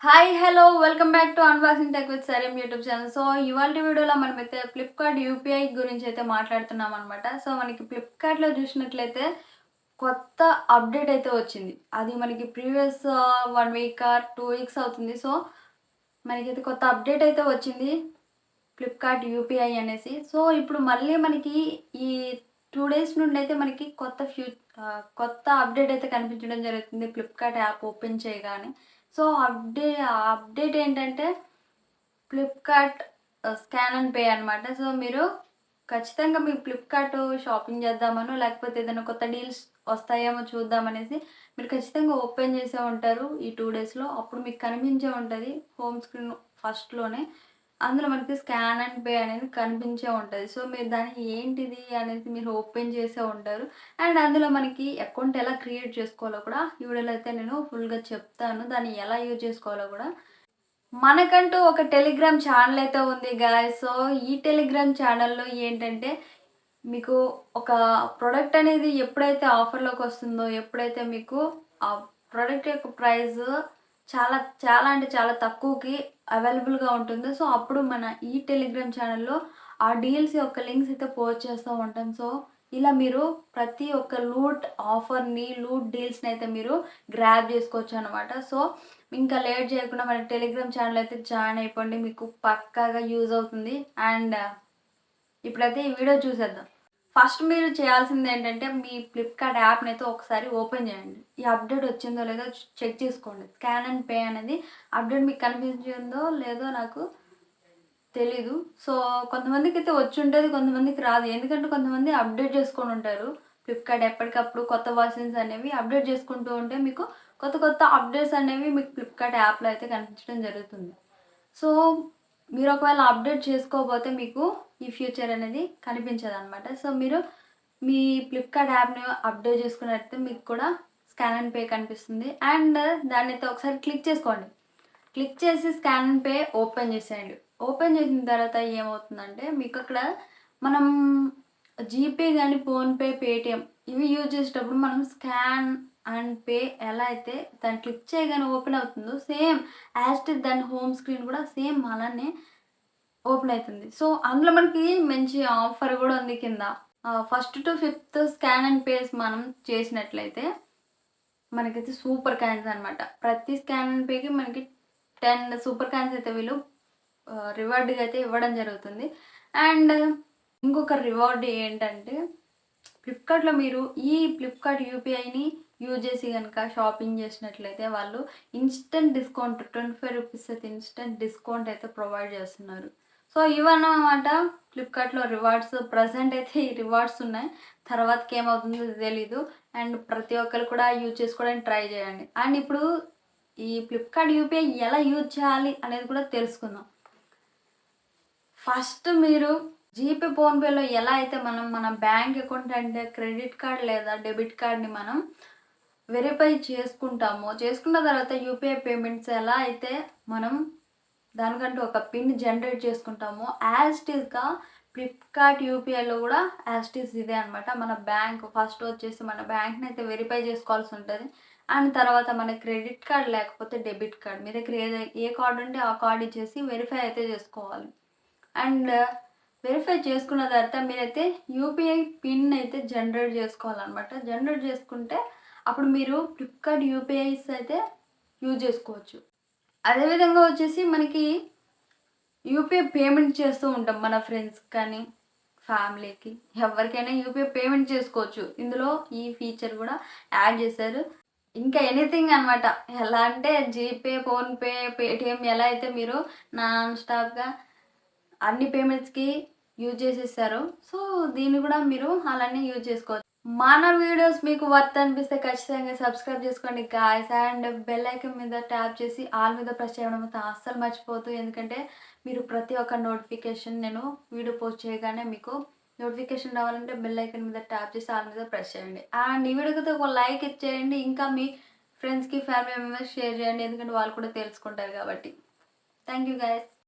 Hi hello welcome back to unboxing tech with సరేమ్ YouTube channel. So ఇవాళ వీడియోలో మనమైతే ఫ్లిప్కార్ట్ యూపీఐ గురించి అయితే మాట్లాడుతున్నాం అనమాట. సో మనకి ఫ్లిప్కార్ట్లో చూసినట్లయితే కొత్త అప్డేట్ అయితే వచ్చింది. అది మనకి ప్రీవియస్ 1 వీక్ ఆర్ 2 వీక్స్ అవుతుంది. సో మనకైతే కొత్త అప్డేట్ అయితే వచ్చింది ఫ్లిప్కార్ట్ యూపీఐ అనేసి. సో ఇప్పుడు మళ్ళీ మనకి ఈ 2 డేస్ నుండి అయితే మనకి కొత్త అప్డేట్ అయితే కనిపించడం జరుగుతుంది ఫ్లిప్కార్ట్ యాప్ ఓపెన్ చేయగానే. సో అప్డేట్ ఏంటంటే ఫ్లిప్కార్ట్ స్కాన్ అండ్ పే అనమాట. సో మీరు ఖచ్చితంగా మీ ఫ్లిప్కార్ట్ షాపింగ్ చేద్దామనో లేకపోతే ఏదైనా కొత్త డీల్స్ వస్తాయేమో చూద్దామనేసి మీరు ఖచ్చితంగా ఓపెన్ చేసే ఉంటారు ఈ 2 డేస్లో. అప్పుడు మీకు కనిపించే ఉంటుంది హోమ్ స్క్రీన్ ఫస్ట్లోనే. అందులో మనకి స్కాన్ అండ్ పే అనేది కనిపించే ఉంటుంది. సో మీరు దాన్ని ఏంటిది అనేది మీరు ఓపెన్ చేసే ఉంటారు. అండ్ అందులో మనకి అకౌంట్ ఎలా క్రియేట్ చేసుకోవాలో కూడా ఈ వీడియోలో అయితే నేను ఫుల్గా చెప్తాను. దాన్ని ఎలా యూజ్ చేసుకోవాలో కూడా. మనకంటూ ఒక టెలిగ్రామ్ ఛానల్ అయితే ఉంది గాయ్స్. సో ఈ టెలిగ్రామ్ ఛానల్లో ఏంటంటే మీకు ఒక ప్రోడక్ట్ అనేది ఎప్పుడైతే ఆఫర్లోకి వస్తుందో, ఎప్పుడైతే మీకు ఆ ప్రోడక్ట్ యొక్క ప్రైస్ చాలా చాలా అంటే చాలా తక్కువకి అవైలబుల్గా ఉంటుందో, సో అప్పుడు మన ఈ టెలిగ్రామ్ ఛానల్లో ఆ డీల్స్ యొక్క లింక్స్ అయితే పోస్ట్ చేస్తూ ఉంటాం. సో ఇలా మీరు ప్రతి ఒక్క లూట్ డీల్స్ని అయితే మీరు గ్రాబ్ చేసుకోవచ్చు అనమాట. సో ఇంకా లేట్ చేయకుండా మన టెలిగ్రామ్ ఛానల్ అయితే జాయిన్ అయిపోండి, మీకు పక్కాగా యూజ్ అవుతుంది. అండ్ ఇప్పుడైతే ఈ వీడియో చూసేద్దాం. ఫస్ట్ మీరు చేయాల్సింది ఏంటంటే మీ ఫ్లిప్కార్ట్ యాప్ని అయితే ఒకసారి ఓపెన్ చేయండి. ఈ అప్డేట్ వచ్చిందో లేదో చెక్ చేసుకోండి. స్కాన్ అండ్ పే అనేది అప్డేట్ మీకు కనిపించిందో లేదో నాకు తెలీదు. సో కొంతమందికి అయితే వచ్చి ఉంటుంది, కొంతమందికి రాదు. ఎందుకంటే కొంతమంది అప్డేట్ చేసుకొని ఉంటారు. ఫ్లిప్కార్ట్ ఎప్పటికప్పుడు కొత్త వర్షన్స్ అనేవి అప్డేట్ చేసుకుంటూ ఉంటే మీకు కొత్త కొత్త అప్డేట్స్ అనేవి మీకు ఫ్లిప్కార్ట్ యాప్లో అయితే కనిపించడం జరుగుతుంది. సో మీరు ఒకవేళ అప్డేట్ చేసుకోకపోతే మీకు ఈ ఫ్యూచర్ అనేది కనిపించదు అనమాట. సో మీరు మీ ఫ్లిప్కార్ట్ యాప్ని అప్డేట్ చేసుకున్నట్లయితే మీకు కూడా స్కాన్ అండ్ పే కనిపిస్తుంది. అండ్ దాన్ని అయితే ఒకసారి క్లిక్ చేసుకోండి. క్లిక్ చేసి స్కాన్ అండ్ పే ఓపెన్ చేసేయండి. ఓపెన్ చేసిన తర్వాత ఏమవుతుందంటే మీకు అక్కడ మనం జీపే కానీ ఫోన్పే, పేటిఎం ఇవి యూజ్ చేసేటప్పుడు మనం స్కాన్ అండ్ పే ఎలా అయితే దాన్ని క్లిక్ చేయగానే ఓపెన్ అవుతుందో సేమ్ యాజ్ దాని హోమ్ స్క్రీన్ కూడా సేమ్ అలానే ఓపెన్ అవుతుంది. సో అందులో మనకి మంచి ఆఫర్ కూడా ఉంది కింద. 1st to 5th scan and face మనం చేసినట్లయితే మనకైతే సూపర్ కాయిన్స్ అనమాట. ప్రతి స్కాన్ అండ్ పేకి మనకి 10 సూపర్ కాయిన్స్ అయితే వీళ్ళు రివార్డ్గా అయితే ఇవ్వడం జరుగుతుంది. అండ్ ఇంకొక రివార్డ్ ఏంటంటే ఫ్లిప్కార్ట్లో మీరు ఈ ఫ్లిప్కార్ట్ యూపీఐని యూజ్ చేసి కనుక షాపింగ్ చేసినట్లయితే వాళ్ళు ఇన్స్టెంట్ డిస్కౌంట్ 25 రూపీస్ అయితే ఇన్స్టెంట్ డిస్కౌంట్ అయితే ప్రొవైడ్ చేస్తున్నారు. సో ఇవన్నమాట ఫ్లిప్కార్ట్లో రివార్డ్స్. ప్రజెంట్ అయితే ఈ రివార్డ్స్ ఉన్నాయి, తర్వాతకి ఏమవుతుందో తెలీదు. అండ్ ప్రతి ఒక్కరు కూడా యూజ్ చేసుకోవడానికి ట్రై చేయండి. అండ్ ఇప్పుడు ఈ ఫ్లిప్కార్ట్ యూపీఐ ఎలా యూజ్ చేయాలి అనేది కూడా తెలుసుకుందాం. ఫస్ట్ మీరు జీపే, ఫోన్పేలో ఎలా అయితే మనం మన బ్యాంక్ అకౌంట్ అంటే క్రెడిట్ కార్డ్ లేదా డెబిట్ కార్డ్ని మనం వెరిఫై చేసుకున్న తర్వాత యూపీఐ పేమెంట్స్ ఎలా అయితే మనం దానికంటూ ఒక పిన్ జనరేట్ చేసుకుంటామో యాజ్ ఇట్ ఈస్గా ఫ్లిప్కార్ట్ యూపీఐలో కూడా యాజ్ ఇట్ ఈస్ ఇదే అనమాట. మన బ్యాంక్ ఫస్ట్ వచ్చేసి మన బ్యాంక్ని అయితే వెరిఫై చేసుకోవాల్సి ఉంటుంది. అండ్ తర్వాత మన క్రెడిట్ కార్డ్ లేకపోతే డెబిట్ కార్డ్ మీ దగ్గర ఏ కార్డు ఉంటే ఆ కార్డు ఇచ్చేసి వెరిఫై అయితే చేసుకోవాలి. అండ్ వెరిఫై చేసుకున్న తర్వాత మీరైతే యూపీఐ పిన్ అయితే జనరేట్ చేసుకోవాలన్నమాట. జనరేట్ చేసుకుంటే అప్పుడు మీరు ఫ్లిప్కార్ట్ యూపీఐస్ అయితే యూజ్ చేసుకోవచ్చు. అదేవిధంగా వచ్చేసి మనకి యూపీఐ పేమెంట్ చేస్తూ ఉంటాం మన ఫ్రెండ్స్ కానీ ఫ్యామిలీకి ఎవరికైనా యూపీఐ పేమెంట్ చేసుకోవచ్చు. ఇందులో ఈ ఫీచర్ కూడా యాడ్ చేశారు. ఇంకా ఎనీథింగ్ అనమాట. ఎలా అంటే జీపే, ఫోన్పే, పేటిఎం ఎలా అయితే మీరు నాన్ స్టాప్గా అన్ని పేమెంట్స్కి యూజ్ చేసేస్తారు, సో దీన్ని కూడా మీరు అలానే యూజ్ చేసుకోవచ్చు. మన వీడియోస్ మీకు వర్త్ అనిపిస్తే ఖచ్చితంగా సబ్స్క్రైబ్ చేసుకోండి గాయ్స్. అండ్ బెల్ ఐకాన్ మీద ట్యాప్ చేసి ఆల్ మీద ప్రెస్ చేయడం అయితే అస్సలు మర్చిపోతుంది. ఎందుకంటే మీరు ప్రతి ఒక్క నోటిఫికేషన్ నేను వీడియో పోస్ట్ చేయగానే మీకు నోటిఫికేషన్ రావాలంటే బెల్ ఐకాన్ మీద ట్యాప్ చేసి ఆల్ మీద ప్రెస్ చేయండి. అండ్ ఈ వీడియోకి ఒక లైక్ ఇచ్చేయండి. ఇంకా మీ ఫ్రెండ్స్కి, ఫ్యామిలీ మెంబర్స్ షేర్ చేయండి, ఎందుకంటే వాళ్ళు కూడా తెలుసుకుంటారు కాబట్టి. Thank you guys.